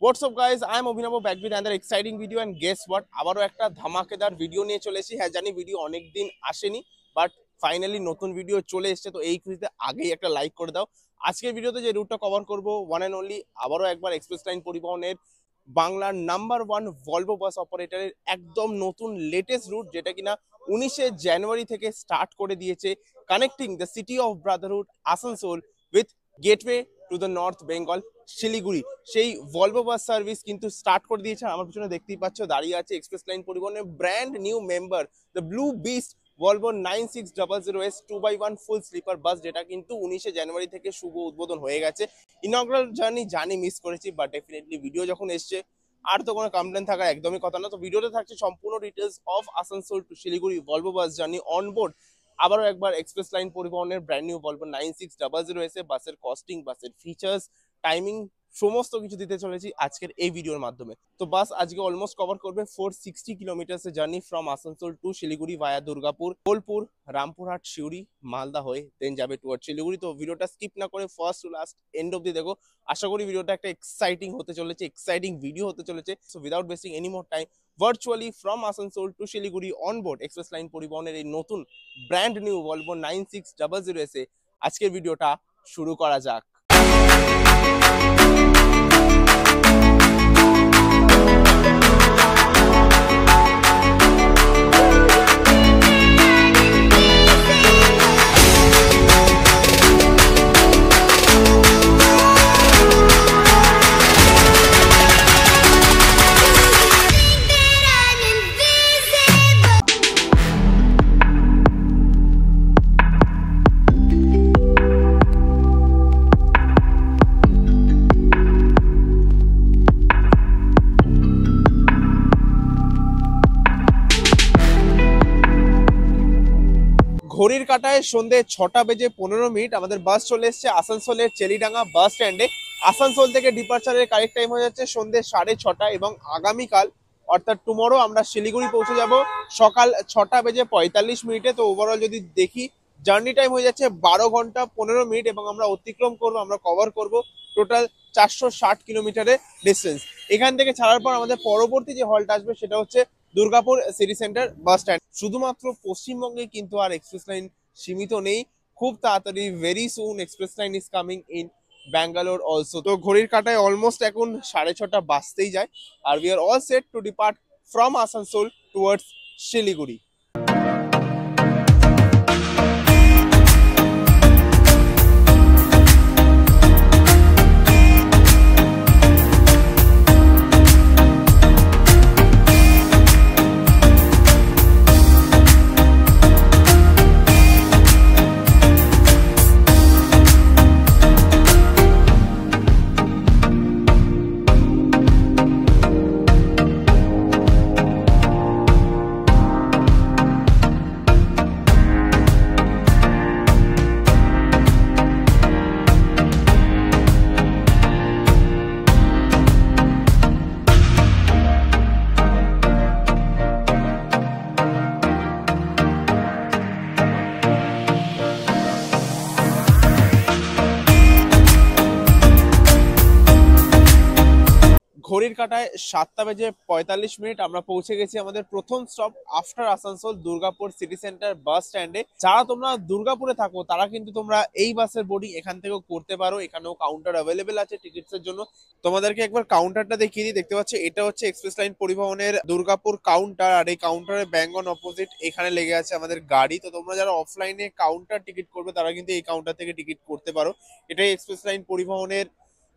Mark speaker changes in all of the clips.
Speaker 1: What's up guys, I am Abhinav back with another exciting video and guess what, আবারো একটা ধামাকেদার video নিয়ে চলে এসেছি। হ্যাঁ জানি ভিডিও অনেকদিন আসেনি, বাট ফাইনালি নতুন ভিডিও চলে এসেছে। তো এই খুশিতে আগেই একটা লাইক করে দাও। আজকের ভিডিওতে যে রুটটা কভার করব ওয়ান এন্ড অনলি আবারও একবার এক্সপ্রেস লাইন পরিবহনের বাংলার নাম্বার 1 ভলভো বাস অপারেটরের একদম নতুন লেটেস্ট রুট, যেটা কিনা 19শে জানুয়ারি থেকে স্টার্ট করে দিয়েছে, connecting the city of brotherhood Asansol with gateway to the north Bengal Siliguri. সেই ভলভো বাস সার্ভিস কিন্তু স্টার্ট করে দিয়েছে। আমার পিছনে দেখতেই পাচ্ছ দাঁড়িয়ে আছে এক্সপ্রেস লাইন পরিবহনের brand new member the blue beast Volvo 9600S 2x1 full sleeper bus, যেটা কিন্তু 19শে জানুয়ারি থেকে শুভ উদ্বোধন হয়ে গেছে। ইনঅগ্রাল জার্নি জানি মিস করেছি, বাট ডেফিনেটলি ভিডিও যখন এসছে আর তো কোনো কমপ্লেন থাকার একদমই কথা না। তো ভিডিওতে থাকছে সম্পূর্ণ details of Asansol to Siliguri Volvo bus journey on board আবারও একবার এক্সপ্রেস লাইন পরিবহনের ব্র্যান্ড নিউ ভলভো 9600S বাসের কস্টিং, বাসের ফিচার্স, টাইমিং সমস্ত কিছু দিতে চলেছি আজকের এই ভিডিওর মাধ্যমে। তো বাস আজকে অলমোস্ট কভার করবে 460 kilometres journey from Asansol to Siliguri via Durgapur, Bolpur, Rampurhat, Suri, Malda হয়ে দেন যাবে টুয়ার্ড শিলিগুড়ি। তো ভিডিওটা স্কিপ না করে ফার্স্ট টু লাস্ট এন্ড অব্দি দেখো। আশা করি ভিডিওটা একটা এক্সাইটিং হতে চলেছে, এক্সাইটিং ভিডিও হতে চলেছে। So without wasting any more time, virtually from Asansol to Siliguri on board Express line পরিবহনের এই নতুন ব্র্যান্ড নিউ ভলভো 9600S এ আজকের ভিডিওটা শুরু করা যাক। ঘড়ির কাঁটায় সন্ধ্যে 6টা বেজে 15 মিনিট আমাদের বাস চলে এসছে আসানসোলের চেলিডাঙ্গা বাস স্ট্যান্ডে। আসানসোল থেকে ডিপার্চারের কারেক্ট টাইম হয়ে যাচ্ছে সন্ধ্যে 6:30 এবং আগামীকাল অর্থাৎ টুমরো আমরা শিলিগুড়ি পৌঁছে যাব সকাল 6টা বেজে 45 মিনিটে। তো ওভারঅল যদি দেখি জার্নি টাইম হয়ে যাচ্ছে 12 ঘন্টা 15 মিনিট এবং আমরা অতিক্রম করব, আমরা কভার করব টোটাল 460 কিলোমিটারের ডিস্টেন্স। এখান থেকে ছাড়ার পর আমাদের পরবর্তী যে হল্ট আসবে সেটা হচ্ছে Durgapur city centre bus stand. শুধুমাত্র পশ্চিমবঙ্গে কিন্তু আর এক্সপ্রেস লাইন সীমিত নেই, খুব তাড়াতাড়ি very soon express line is coming in Bangalore also. তো ঘড়ির কাঁটায় অলমোস্ট এখন 6:30 বাজতেই যায় আর we are all set to depart from Asansol towards Siliguri. ঘড়ির কাঁটায় 7টা বেজে 45 মিনিট আমরা পৌঁছে গেছি আমাদের প্রথম stop after Asansol Durgapur city centre বাস স্ট্যান্ডে। যারা তোমরা দুর্গাপুরে থাকো তারা কিন্তু তোমরা এই বাসের বোর্ডিং এখান থেকেও করতে পারো, এখানেও কাউন্টার অ্যাভেলেবেল আছে টিকিটস এর জন্য। তোমাদেরকে একবার কাউন্টারটা দেখিয়ে দিই। দেখতে পাচ্ছ এটা হচ্ছে এক্সপ্রেস লাইন পরিবহনের দুর্গাপুর কাউন্টার, আর এই কাউন্টারের ব্যাঙ্ক অন অপোজিট এখানে লেগে আছে আমাদের গাড়ি। তো তোমরা যারা অফলাইনে কাউন্টার টিকিট করবে তারা কিন্তু এই কাউন্টার থেকে টিকিট করতে পারো। এটাই এক্সপ্রেস লাইন পরিবহনের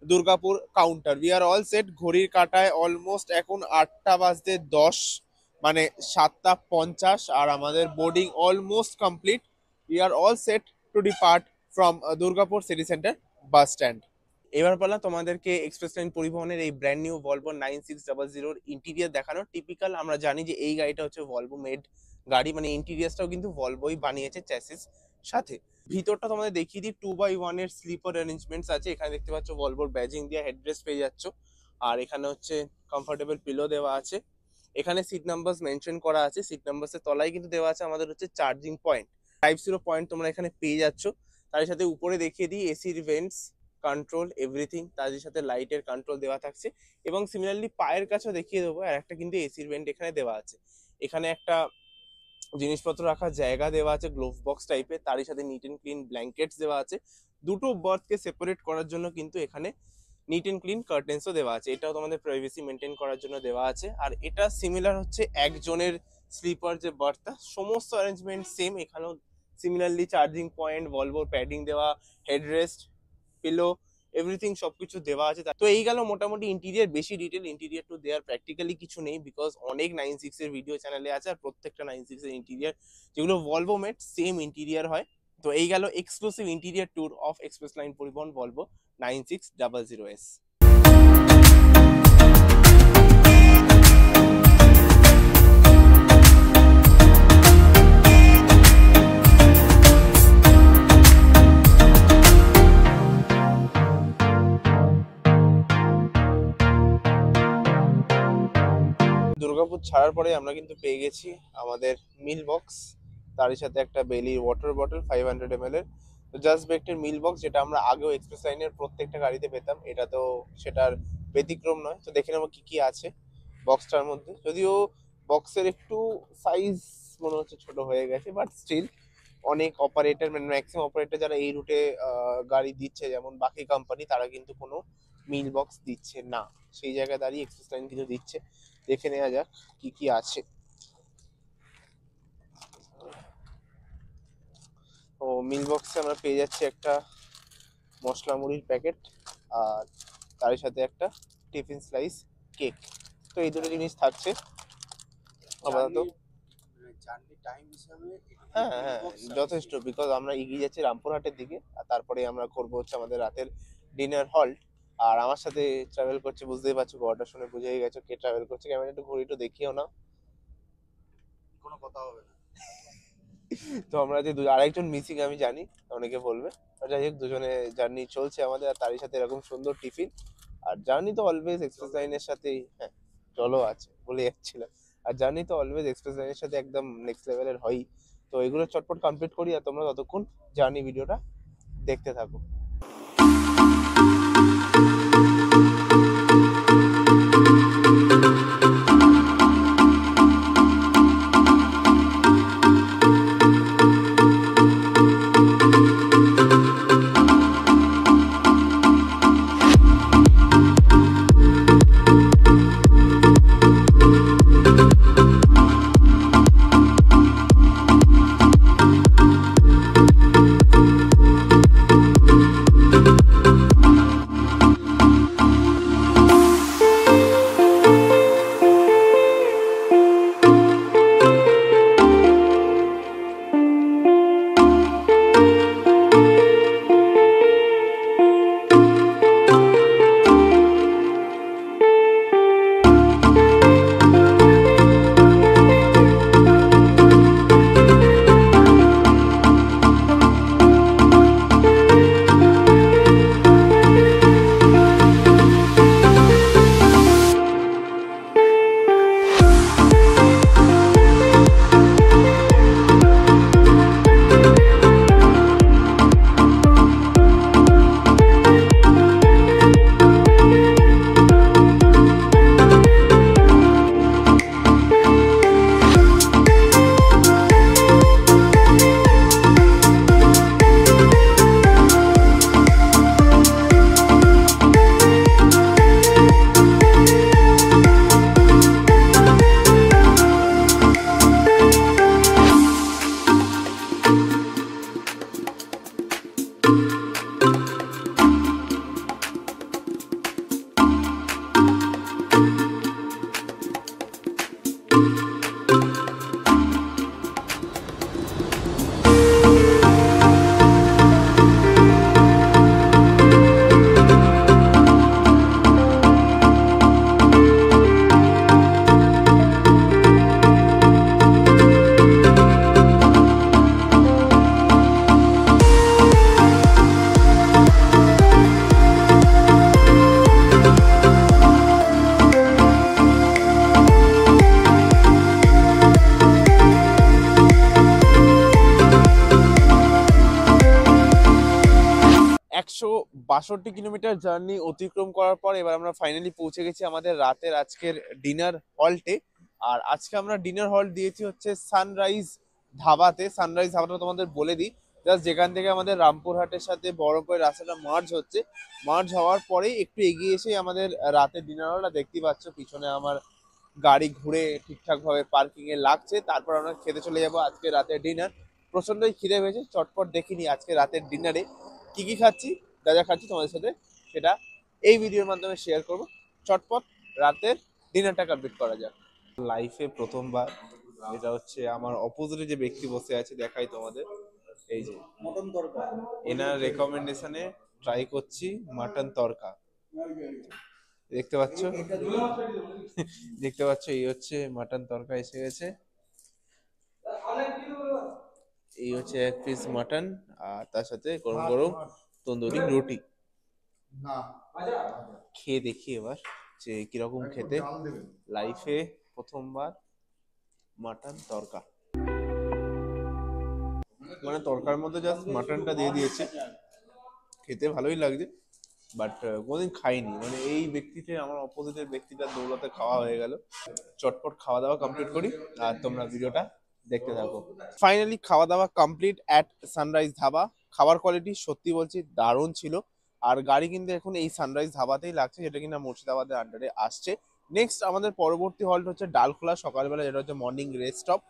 Speaker 1: Durgapur counter. We are all set. ঘড়ির কাঁটায় অলমোস্ট এখন 8:10 মানে 7:50 আর আমাদের boarding almost complete. We are all set to depart from Durgapur city centre bus stand. এবার বললাম তোমাদেরকে এক্সপ্রেস লাইন পরিবহনের এই ব্র্যান্ড নিউ ভলভো 9600 ইন্টিরিয়ার দেখানো। টিপিক্যাল আমরা জানি যে এই গাড়িটা হচ্ছে ভলভো মেড গাড়ি, মানে ইন্টিরিয়ারটাও কিন্তু ভলভোই বানিয়েছে চ্যাসিস সাথে। ভিতরটা তোমাদের দেখিয়ে দিই, 2x1 এর স্লিপার অ্যারেঞ্জমেন্টস আছে। এখানে দেখতে পাচ্ছ ভলভোর ব্যাজিং দিয়ে হেডরেস্ট পেয়ে যাচ্ছ, আর এখানে হচ্ছে কমফোর্টেবল পিলো দেওয়া আছে। এখানে সিট নাম্বারস মেনশন করা আছে, সিট নাম্বারসের তলায় কিন্তু দেওয়া আছে আমাদের হচ্ছে চার্জিং পয়েন্ট, টাইপ 0 পয়েন্ট তোমরা এখানে পেয়ে যাচ্ছ। তার সাথে উপরে দেখিয়ে দিই এসির ভেন্টস, কন্ট্রোল এভরিথিং, তার সাথে লাইটের কন্ট্রোল দেওয়া থাকছে। এবং সিমিলারলি পায়ের কাছেও দেখিয়ে দেবো, আর একটা কিন্তু এসির ভেন্ট এখানে দেওয়া আছে। এখানে একটা জিনিসপত্র রাখার জায়গা দেওয়া আছে গ্লোভ বক্স টাইপের, তারই সাথে নিট এন্ড ক্লিন ব্ল্যাঙ্কেটস দেওয়া আছে। দুটো বার্থকে সেপারেট করার জন্য কিন্তু এখানে নিট এন্ড ক্লিন কার্টেন্সও দেওয়া আছে, এটাও তোমাদের প্রাইভেসি মেনটেন করার জন্য দেওয়া আছে। আর এটা সিমিলার হচ্ছে একজনের স্লিপার যে বার্থটা, সমস্ত অ্যারেঞ্জমেন্ট সেম। এখানেও সিমিলারলি চার্জিং পয়েন্ট, ভলভোর প্যাডিং দেওয়া, হেডরেস্ট, পিলো, এভরিথিং সবকিছু দেওয়া আছে। তো এই গেল মোটামুটি ইন্টেরিয়ার। বেশি ডিটেল ইন্টেরিয়ার টু দেওয়ার প্র্যাকটিক্যালি কিছু নেই, বিকজ অনেক 96 এর ভিডিও চ্যানেলে আছে, আর প্রত্যেকটা 96 এর ইন্টেরিয়ার যেগুলো ভলভো মেড সেম ইন্টেরিয়ার হয়। তো এই গেল exclusive interior tour of express Line পরিবহন ভলভো 9600S। দুর্গাপুর ছাড়ার পরে আমরা কিন্তু পেয়ে গেছি আমাদের মিল বক্স, তারই সাথে একটা বেলির ওয়াটার বটল 500 ml এর। তো জাস্ট বেক্টের মিল বক্স, যেটা আমরা আগেও এক্সপ্রেস লাইনের প্রত্যেকটা গাড়িতে পেতাম, এটা তো সেটার ব্যতিক্রম নয়। তো দেখে নেবো কি কি আছে বক্সটার মধ্যে। যদিও বক্সের একটু সাইজ মনে হচ্ছে ছোট হয়ে গেছে, বাট স্টিল অনেক অপারেটর, মানে ম্যাক্সিমাম অপারেটর যারা এই রুটে গাড়ি দিচ্ছে, যেমন বাকি কোম্পানি, তারা কিন্তু কোনো মিল বক্স দিচ্ছে না। সেই জায়গায় দাঁড়িয়ে এক্সপ্রেস লাইন কিছু দিচ্ছে। দেখে নেওয়া যাক কি কি আছে। ও মিল বক্সে আমরা পেয়ে যাচ্ছি একটা মশলা মুড়ির প্যাকেট, আর তার সাথে একটা টিফিন স্লাইস কেক। তো এই দুটো জিনিস থাকছে আপাতত। হ্যাঁ হ্যাঁ যথেষ্ট, বিকজ আমরা এগিয়ে যাচ্ছি রামপুরহাটের দিকে, আর তারপরে আমরা করবো হচ্ছে আমাদের রাতের ডিনার হল্ট। আর আমার সাথে ট্রাভেল করছে, বুঝতেই পারছো, গড়টা শুনে বুঝেই গেছো কে ট্রাভেল করছে। ক্যামেরা একটু ঘুরে একটু দেখিও না, কোনো কথা হবে না। তো আমরা যে আরেকজন মিসিং আমি জানি, অনেকে বলবে, যাই হোক দুজনে জার্নি চলছে আমাদের, আর তারই সাথে এরকম সুন্দর টিফিন। আর জার্নি তো অলওয়েজ এক্সপ্রেস লাইনের সাথেই, হ্যাঁ চলো আছে বলে যাচ্ছিলাম, আর জার্নি তো অলওয়েজ এক্সপ্রেস লাইনের সাথে একদম নেক্সট লেভেলের হয়ই। তো এগুলো চটপট কমপ্লিট করি, আর তোমরা ততক্ষণ জার্নি ভিডিওটা দেখতে থাকো। 62 কিলোমিটার জার্নি অতিক্রম করার পর এবার আমরা ফাইনালি পৌঁছে গেছি আমাদের রাতের আজকের ডিনার হল্টে। আর আজকে আমরা ডিনার হল্ট দিয়েছি হচ্ছে সানরাইজ ধাবাতে। সানরাইজ ধাবাটা তোমাদের বলে দিই, জাস্ট যেখান থেকে আমাদের রামপুরহাটের সাথে বহরমপুরের রাস্তাটা মার্জ হচ্ছে, মার্জ হওয়ার পরেই একটু এগিয়ে এসেই আমাদের রাতের ডিনার হলটা দেখতেই পাচ্ছ। পিছনে আমার গাড়ি ঘুরে ঠিকঠাক ভাবে পার্কিং এ লাগছে, তারপর আমরা খেতে চলে যাবো আজকে রাতের ডিনার। প্রচন্ডই খিদে পেয়েছে, চটপট দেখিনি আজকে রাতের ডিনারে কি কি খাচ্ছি, যা যা খাচ্ছি তোমাদের সাথে সেটা এই ভিডিওর মাধ্যমে শেয়ার করব। চটপট রাতের ডিনারটা কমপ্লিট করা যাক। লাইফে প্রথমবার, এটা হচ্ছে আমার অপোজিটে যে ব্যক্তি বসে আছে দেখাই তোমাদের, এই যে মটন তরকা, এনার রেকমেন্ডেশনে ট্রাই করছি মাটন তরকা। দেখতে পাচ্ছ, দেখতে পাচ্ছ এই হচ্ছে মাটন তরকা এসে গেছে। এই হচ্ছে এক পিস মাটন, আর তার সাথে গরম গরম তন্দুরি রুটি। খেয়ে দেখি এবার যে কিরকম খেতে। লাইফে প্রথমবার মাটন তরকা, মানে তরকার মধ্যে জাস্ট মাটনটা দিয়ে দিয়েছে, খেতে ভালোই লাগছে, বাট কোনোদিন খাইনি। মানে এই ব্যক্তিতে আমার অপোজিটের ব্যক্তিটার দৌলতে খাওয়া হয়ে গেল। চটপট খাওয়া দাওয়া কমপ্লিট করি আর তোমরা ভিডিওটা দেখতে থাকো। ফাইনালি খাওয়া দাওয়া কমপ্লিট অ্যাট সানরাইজ ধাবা। খাবার কোয়ালিটি সত্যি বলছি দারুণ ছিল। আর গাড়ি কিন্তু এখন এই সানরাইজ ধাবাতেই লাগছে, যেটা কিনা মুর্শিদাবাদের আন্ডারে আসছে। নেক্সট আমাদের পরবর্তী হল্ট হচ্ছে ডালখোলা সকালবেলা, যেটা হচ্ছে মর্নিং রেস্ট স্টপ।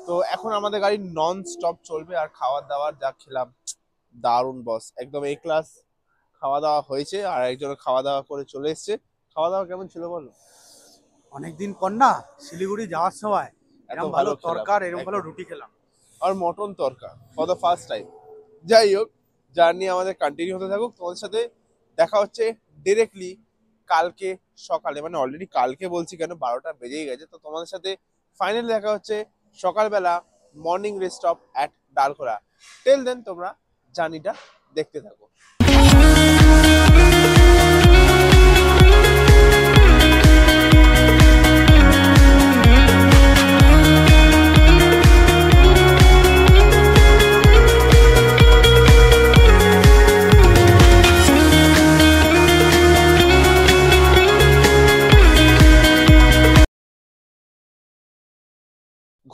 Speaker 1: তো এখন আমাদের গাড়ি নন স্টপ চলবে। আর খাওয়ার দাওয়ার যা খেলাম দারুণ বস, একদম এ ক্লাস খাওয়া দাওয়া হয়েছে। আর একজন খাওয়া দাওয়া করে চলে এসছে। খাওয়া দাওয়া কেমন ছিল বলো?
Speaker 2: অনেকদিন পর না শিলিগুড়ি যাওয়ার সময়
Speaker 1: এত
Speaker 2: এরকম
Speaker 1: ভালো
Speaker 2: ভালো তরকার
Speaker 1: খেলাম,
Speaker 2: এরকম ভালো
Speaker 1: একদম।
Speaker 2: রুটি খেলাম।
Speaker 1: আর mutton tarka for the first time. যাই হোক, জার্নি আমাদের কন্টিনিউ হতে থাকুক। তোমাদের সাথে দেখা হচ্ছে ডিরেক্টলি কালকে সকালে, মানে অলরেডি কালকে বলছি কেন, 12টা বেজেই গেছে। তো তোমাদের সাথে ফাইনালি দেখা হচ্ছে সকালবেলা morning rest stop at Dalkhola. Till then তোমরা জার্নিটা দেখতে থাকো।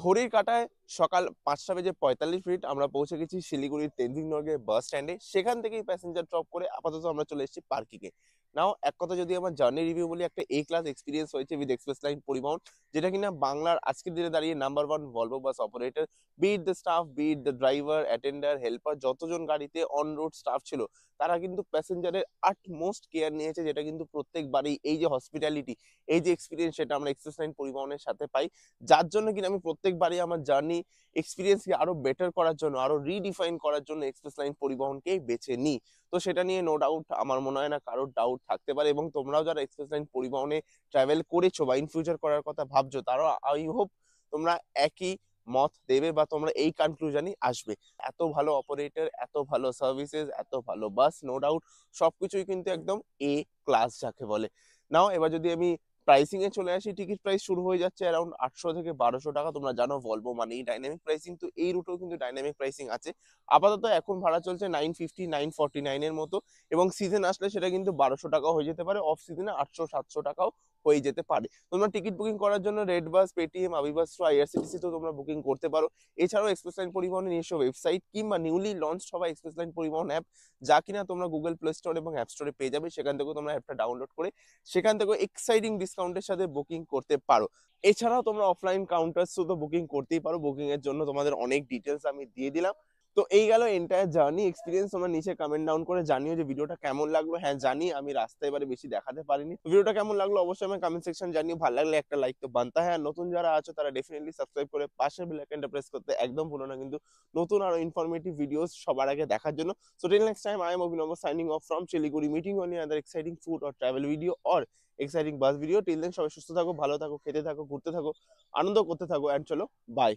Speaker 1: ঘড়ির কাঁটায় সকাল 5:45 আমরা পৌঁছে গেছি শিলিগুড়ির তেনজিং নর্গে বাস স্ট্যান্ডে। সেখান থেকেই প্যাসেঞ্জার ড্রপ করে আপাতত আমরা চলে এসেছি পার্কিং এ। নাও এক কথা যদি আমার জার্নি রিভিউ বলি, একটা এ ক্লাস এক্সপিরিয়েন্স হয়েছে উইথ এক্সপ্রেস লাইন পরিবহন, যেটা কিনা বাংলার আজকের দিনে দাঁড়িয়ে number 1 Volvo bus operator. Be it the staff, be it the driver, attender, helper, যতজন গাড়িতে অন রোড স্টাফ ছিল তারা কিন্তু প্যাসেঞ্জারের আটমোস্ট কেয়ার নিয়েছে, যেটা কিন্তু প্রত্যেকবারই এই যে হসপিটালিটি, এই যে এক্সপিরিয়েন্স, সেটা আমরা এক্সপ্রেস লাইন পরিবহনের সাথে পাই। যার জন্য কিনা আমি প্রত্যেকবারই আমার জার্নি এক্সপিরিয়েন্সকে আরো বেটার করার জন্য, আরো রিডিফাইন করার জন্য এক্সপ্রেস লাইন পরিবহনকেই বেছে নিই। তো সেটা নিয়ে নো ডাউট আমার মনে হয় না কারোর ডাউট থাকতে পারে। এবং তোমরাও যারা এক্সপ্রেস লাইন পরিবহনে ট্রাভেল করেছো বা ইন ফিউচার করার কথা ভাবছো, তারাও আই হোপ তোমরা একই মত দেবে বা তোমরা এই কনক্লুশনই আসবে। এত ভালো অপারেটর, এত ভালো সার্ভিসেস, এত ভালো বাস, নো ডাউট সবকিছুই কিন্তু একদম এ ক্লাস যাকে বলে। নাও এবার যদি আমি প্রাইসিং এ চলে আসি, টিকিট প্রাইস শুরু হয়ে যাচ্ছে অ্যারাউন্ড 800 থেকে 1200 টাকা। তোমরা জানো ভলভো মানেই ডাইনামিক প্রাইসিং, তো এই রুটেও কিন্তু ডাইনামিক প্রাইসিং আছে। আপাতত এখন ভাড়া চলছে 950 949 এর মতো, এবং সিজন আসলে সেটা কিন্তু 1200 টাকাও হয়ে যেতে পারে, অফ সিজনে 800 700 টাকাও হয়ে যেতে পারে। তোমরা টিকিট বুকিং করার জন্য রেড বাস, পেটিএম, আবিবাস, আইআরসিটিসি তো তোমরা বুকিং করতে পারো। এছাড়াও এক্সপ্রেস লাইন পরিবহনের নিজস্ব ওয়েবসাইট কিংবা নিউলি লঞ্চ হওয়া এক্সপ্রেস লাইন পরিবহন অ্যাপ, যা কিনা তোমরা গুগল প্লে স্টোর এবং অ্যাপ স্টোরে পেয়ে যাবে। সেখান থেকেও তোমরা অ্যাপটা ডাউনলোড করে সেখান থেকে এক্সাইটিং ডিসকাউন্টের সাথে বুকিং করতে পারো। এছাড়াও তোমরা অফলাইন কাউন্টার তো বুকিং করতেই পারো। বুকিং এর জন্য তোমাদের অনেক ডিটেলস আমি দিয়ে দিলাম। তো এই গেল এন্টায়ার জার্নি এক্সপিরিয়েন্স। তোমরা নিচে কমেন্ট ডাউন করে জানিও যে ভিডিওটা কেমন লাগলো। হ্যাঁ জানি আমি রাস্তায় এবারে বেশি দেখাতে পারিনি, ভিডিওটা কেমন লাগলো অবশ্যই আমি কমেন্ট সেকশন জানিও। ভালো লাগলে একটা লাইক তো বানতা হ্যাঁ। নতুন যারা আছো তারা ডেফিনেটলি সাবস্ক্রাইব করে পাশের বেল আইকনটা প্রেস করতে একদম ভুলো না কিন্তু, নতুন আরো ইনফরমেটিভ ভিডিওস সবার আগে দেখার জন্য। So till next time, I am Abhinav signing off from Siliguri, meeting on other exciting food or travel video or exciting bus video. Till then সবাই সুস্থ থাকো, ভালো থাকো, খেতে থাকো, ঘুরতে থাকো, আনন্দ করতে থাকো, এন্ড চলো বাই।